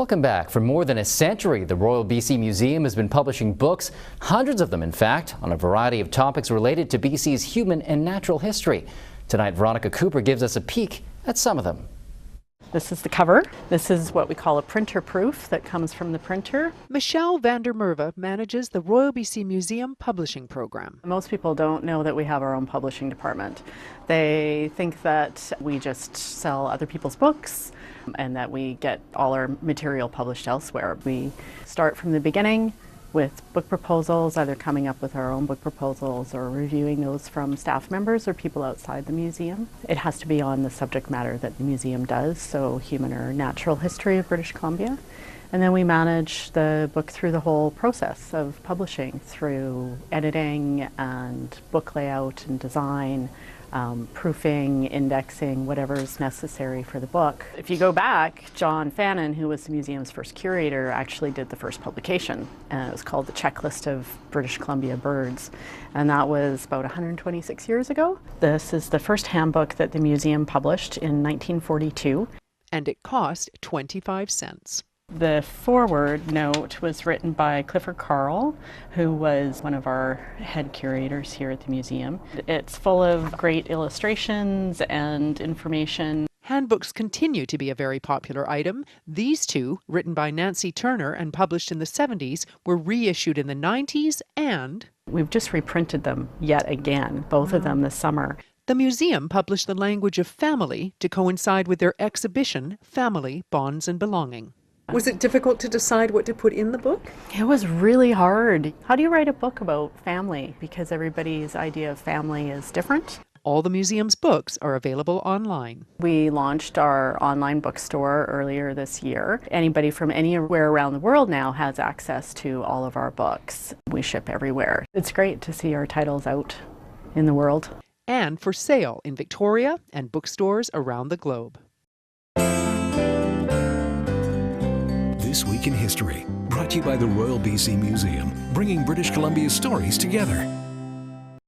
Welcome back. For more than a century, the Royal BC Museum has been publishing books, hundreds of them in fact, on a variety of topics related to BC's human and natural history. Tonight, Veronica Cooper gives us a peek at some of them. This is the cover. This is what we call a printer proof that comes from the printer. Michelle van der Merwe manages the Royal BC Museum publishing program. Most people don't know that we have our own publishing department. They think that we just sell other people's books and that we get all our material published elsewhere. We start from the beginning with book proposals, either coming up with our own book proposals or reviewing those from staff members or people outside the museum. It has to be on the subject matter that the museum does, so human or natural history of British Columbia. And then we manage the book through the whole process of publishing, through editing and book layout and design, proofing, indexing, whatever is necessary for the book. If you go back, John Fannin, who was the museum's first curator, actually did the first publication, and it was called The Checklist of British Columbia Birds, and that was about 126 years ago. This is the first handbook that the museum published in 1942. And it cost 25 cents. The foreword note was written by Clifford Carl, who was one of our head curators here at the museum. It's full of great illustrations and information. Handbooks continue to be a very popular item. These two, written by Nancy Turner and published in the 70s, were reissued in the 90s and... we've just reprinted them yet again, both of them this summer. The museum published The Language of Family to coincide with their exhibition, Family, Bonds and Belonging. Was it difficult to decide what to put in the book? It was really hard. How do you write a book about family? Because everybody's idea of family is different. All the museum's books are available online. We launched our online bookstore earlier this year. Anybody from anywhere around the world now has access to all of our books. We ship everywhere. It's great to see our titles out in the world. And for sale in Victoria and bookstores around the globe. This Week in History, brought to you by the Royal BC Museum, bringing British Columbia's stories together.